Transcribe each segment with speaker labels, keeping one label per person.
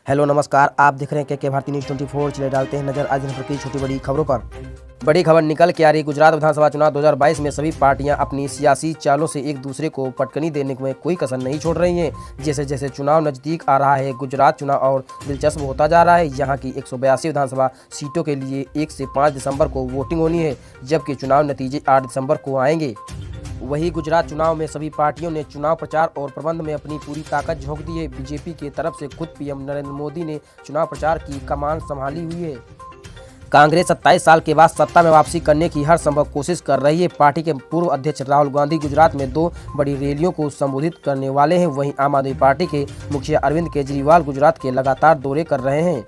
Speaker 1: Hello नमस्कार, आप देख रहे हैं के भारती न्यूज़ 24। चले डालते हैं नजर आज दिन भर की छोटी बड़ी खबरों पर। बड़ी खबर निकल के आ रही गुजरात विधानसभा चुनाव 2022 में सभी पार्टियां अपनी सियासी चालों से एक दूसरे को पटकनी देने में कोई कसर नहीं छोड़ रही हैं। जैसे जैसे चुनाव नजदीक आ रहा है, गुजरात चुनाव और दिलचस्प होता जा रहा है। यहां की 182 विधानसभा सीटों के लिए 1 से 5 दिसंबर को वोटिंग होनी है, जबकि चुनाव नतीजे 8 दिसंबर को आएंगे। वहीं गुजरात चुनाव में सभी पार्टियों ने चुनाव प्रचार और प्रबंध में अपनी पूरी ताकत झोंक दी है। बीजेपी की तरफ से खुद पीएम नरेंद्र मोदी ने चुनाव प्रचार की कमान संभाली हुई है। कांग्रेस 27 साल के बाद सत्ता में वापसी करने की हर संभव कोशिश कर रही है। पार्टी के पूर्व अध्यक्ष राहुल गांधी गुजरात में 2 बड़ी रैलियों को संबोधित करने वाले हैं। वहीं आम आदमी पार्टी के मुखिया अरविंद केजरीवाल गुजरात के लगातार दौरे कर रहे हैं।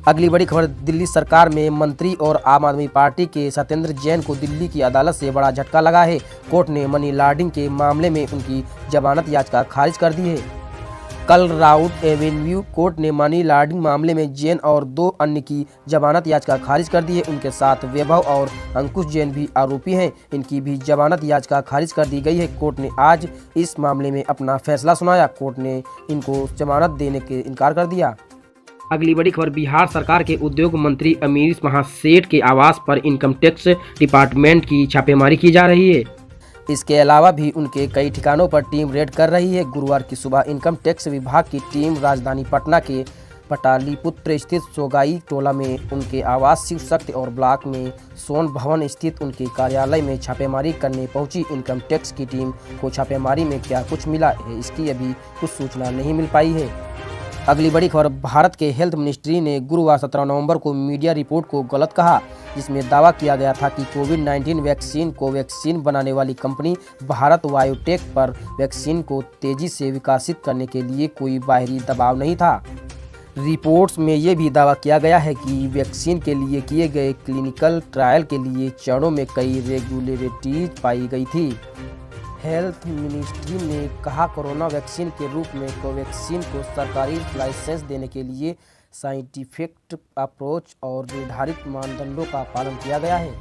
Speaker 1: अगली बड़ी खबर, दिल्ली सरकार में मंत्री और आम आदमी पार्टी के सत्येंद्र जैन को दिल्ली की अदालत से बड़ा झटका लगा है। कोर्ट ने मनी लॉन्ड्रिंग के मामले में उनकी जमानत याचिका खारिज कर दी है। कल राउट एवेन्यू कोर्ट ने मनी लॉन्ड्रिंग मामले में जैन और 2 अन्य की जमानत याचिका खारिज कर दी है। उनके साथ वैभव और अंकुश जैन भी आरोपी हैं। इनकी भी जमानत याचिका खारिज कर दी गई है। कोर्ट ने आज इस मामले में अपना फैसला सुनाया। कोर्ट ने इनको जमानत देने के इनकार कर दिया। अगली बड़ी खबर, बिहार सरकार के उद्योग मंत्री अमीश महासेठ के आवास पर इनकम टैक्स डिपार्टमेंट की छापेमारी की जा रही है। इसके अलावा भी उनके कई ठिकानों पर टीम रेड कर रही है। गुरुवार की सुबह इनकम टैक्स विभाग की टीम राजधानी पटना के पटालीपुत्र स्थित सोगाई टोला में उनके आवास शिव शक्ति और ब्लॉक में सोन भवन स्थित उनके कार्यालय में छापेमारी करने पहुंची। इनकम टैक्स की टीम को छापेमारी में क्या कुछ मिला है, इसकी अभी कुछ सूचना नहीं मिल पाई है। अगली बड़ी खबर, भारत के हेल्थ मिनिस्ट्री ने गुरुवार 17 नवंबर को मीडिया रिपोर्ट को गलत कहा, जिसमें दावा किया गया था कि कोविड-19 वैक्सीन कोवैक्सीन बनाने वाली कंपनी भारत बायोटेक पर वैक्सीन को तेजी से विकसित करने के लिए कोई बाहरी दबाव नहीं था। रिपोर्ट्स में ये भी दावा किया गया है कि वैक्सीन के लिए किए गए क्लिनिकल ट्रायल के लिए चरणों में कई रेगुलेटरीज पाई गई थी। हेल्थ मिनिस्ट्री ने कहा, कोरोना वैक्सीन के रूप में कोवैक्सीन को सरकारी लाइसेंस देने के लिए साइंटिफिक अप्रोच और निर्धारित मानदंडों का पालन किया गया है।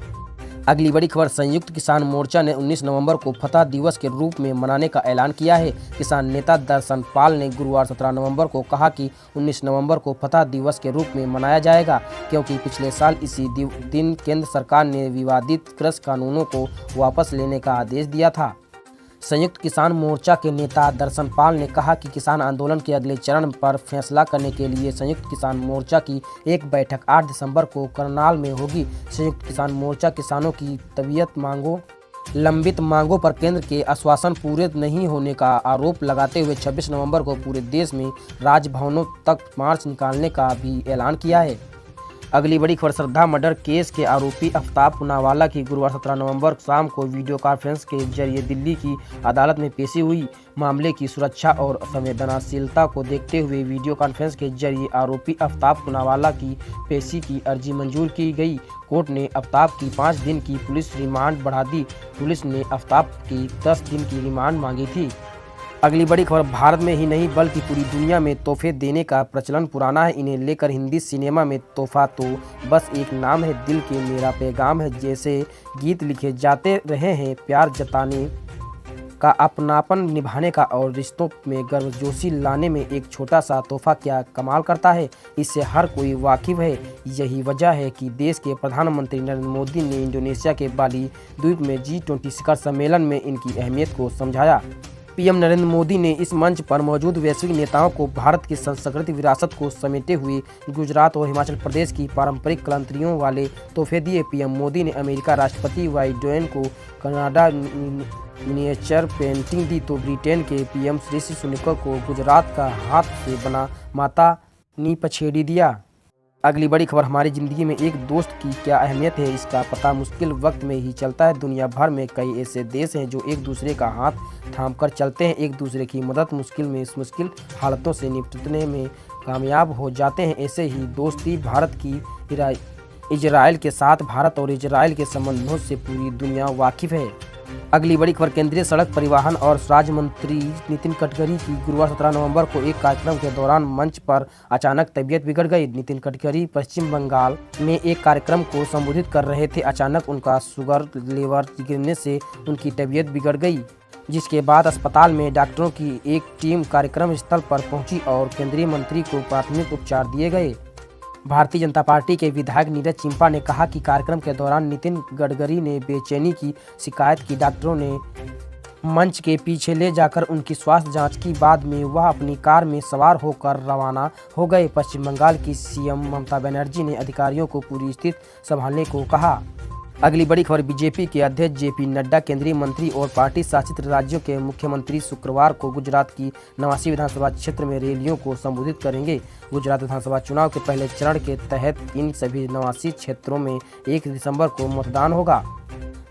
Speaker 1: अगली बड़ी खबर, संयुक्त किसान मोर्चा ने 19 नवंबर को फतह दिवस के रूप में मनाने का ऐलान किया है। किसान नेता दर्शन पाल ने गुरुवार 17 नवंबर को कहा कि 19 नवंबर को फतह दिवस के रूप में मनाया जाएगा, क्योंकि पिछले साल इसी दिन केंद्र सरकार ने विवादित कृषि कानूनों को वापस लेने का आदेश दिया था। संयुक्त किसान मोर्चा के नेता दर्शन पाल ने कहा कि किसान आंदोलन के अगले चरण पर फैसला करने के लिए संयुक्त किसान मोर्चा की एक बैठक 8 दिसंबर को करनाल में होगी। संयुक्त किसान मोर्चा किसानों की लंबित मांगों पर केंद्र के आश्वासन पूरे नहीं होने का आरोप लगाते हुए 26 नवंबर को पूरे देश में राजभवनों तक मार्च निकालने का भी ऐलान किया है। अगली बड़ी खबर, श्रद्धा मर्डर केस के आरोपी आफ्ताब पूनावाला की गुरुवार 17 नवंबर शाम को वीडियो कॉन्फ्रेंस के जरिए दिल्ली की अदालत में पेशी हुई। मामले की सुरक्षा और संवेदनशीलता को देखते हुए वीडियो कॉन्फ्रेंस के जरिए आरोपी आफ्ताब पूनावाला की पेशी की अर्जी मंजूर की गई। कोर्ट ने आफ्ताब की 5 दिन की पुलिस रिमांड बढ़ा दी। पुलिस ने आफ्ताब की 10 दिन की रिमांड मांगी थी। अगली बड़ी खबर, भारत में ही नहीं बल्कि पूरी दुनिया में तोहफे देने का प्रचलन पुराना है। इन्हें लेकर हिंदी सिनेमा में तोहफा तो बस एक नाम है, दिल के मेरा पैगाम है जैसे गीत लिखे जाते रहे हैं। प्यार जताने का, अपनापन निभाने का और रिश्तों में गर्मजोशी लाने में एक छोटा सा तोहफा क्या कमाल करता है, इससे हर कोई वाकिफ है। यही वजह है कि देश के प्रधानमंत्री नरेंद्र मोदी ने इंडोनेशिया के बाली द्वीप में G20 शिखर सम्मेलन में इनकी अहमियत को समझाया। पीएम नरेंद्र मोदी ने इस मंच पर मौजूद वैश्विक नेताओं को भारत की सांस्कृतिक विरासत को समेटे हुए गुजरात और हिमाचल प्रदेश की पारंपरिक कलाकृतियों वाले तोहफे दिए। पीएम मोदी ने अमेरिका राष्ट्रपति बाइडेन को कनाडा मिनिएचर पेंटिंग दी, तो ब्रिटेन के पीएम ऋषि सुनक को गुजरात का हाथ से बना माता नी पछेड़ी दिया। अगली बड़ी खबर, हमारी ज़िंदगी में एक दोस्त की क्या अहमियत है, इसका पता मुश्किल वक्त में ही चलता है। दुनिया भर में कई ऐसे देश हैं जो एक दूसरे का हाथ थामकर चलते हैं, एक दूसरे की मदद मुश्किल हालतों से निपटने में कामयाब हो जाते हैं। ऐसे ही दोस्ती भारत की इजराइल के साथ भारत और इजराइल के संबंधों से पूरी दुनिया वाकिफ़ है। अगली बड़ी खबर, केंद्रीय सड़क परिवहन और राज्य मंत्री नितिन गडकरी की गुरुवार 17 नवंबर को एक कार्यक्रम के दौरान मंच पर अचानक तबीयत बिगड़ गई। नितिन गडकरी पश्चिम बंगाल में एक कार्यक्रम को संबोधित कर रहे थे। अचानक उनका शुगर लेवल गिरने से उनकी तबीयत बिगड़ गई। जिसके बाद अस्पताल में डॉक्टरों की एक टीम कार्यक्रम स्थल पर पहुंची और केंद्रीय मंत्री को प्राथमिक उपचार दिए गए। भारतीय जनता पार्टी के विधायक नीरज चिंपा ने कहा कि कार्यक्रम के दौरान नितिन गडकरी ने बेचैनी की शिकायत की। डॉक्टरों ने मंच के पीछे ले जाकर उनकी स्वास्थ्य जांच की। बाद में वह अपनी कार में सवार होकर रवाना हो गए। पश्चिम बंगाल की सीएम ममता बनर्जी ने अधिकारियों को पूरी स्थिति संभालने को कहा। अगली बड़ी खबर, बीजेपी के अध्यक्ष जेपी नड्डा, केंद्रीय मंत्री और पार्टी शासित राज्यों के मुख्यमंत्री शुक्रवार को गुजरात की 89 विधानसभा क्षेत्र में रैलियों को संबोधित करेंगे। गुजरात विधानसभा चुनाव के पहले चरण के तहत इन सभी 89 क्षेत्रों में 1 दिसंबर को मतदान होगा।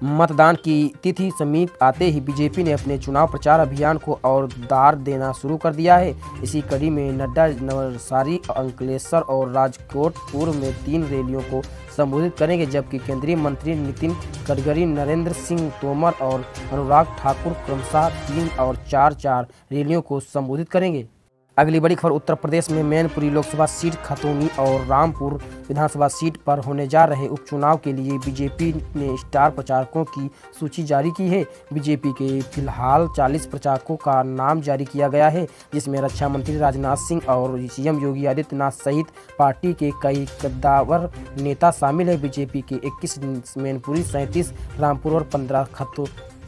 Speaker 1: मतदान की तिथि समीप आते ही बीजेपी ने अपने चुनाव प्रचार अभियान को और दार देना शुरू कर दिया है। इसी कड़ी में नड्डा नवसारी, अंकलेश्वर और राजकोट पूर्व में 3 रैलियों को संबोधित करेंगे, जबकि केंद्रीय मंत्री नितिन गडकरी, नरेंद्र सिंह तोमर और अनुराग ठाकुर क्रमशः 3 और 4 रैलियों को संबोधित करेंगे। अगली बड़ी खबर, उत्तर प्रदेश में मैनपुरी लोकसभा सीट, खतौनी और रामपुर विधानसभा सीट पर होने जा रहे उपचुनाव के लिए बीजेपी ने स्टार प्रचारकों की सूची जारी की है। बीजेपी के फिलहाल 40 प्रचारकों का नाम जारी किया गया है, जिसमें रक्षा मंत्री राजनाथ सिंह और सीएम योगी आदित्यनाथ सहित पार्टी के कई कद्दावर नेता शामिल हैं। बीजेपी के 21 मैनपुरी, 37 रामपुर और 15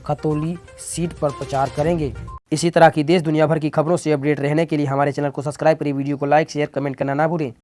Speaker 1: खतौली सीट पर प्रचार करेंगे। इसी तरह की देश दुनिया भर की खबरों से अपडेट रहने के लिए हमारे चैनल को सब्सक्राइब करें। वीडियो को लाइक, शेयर, कमेंट करना ना भूलें।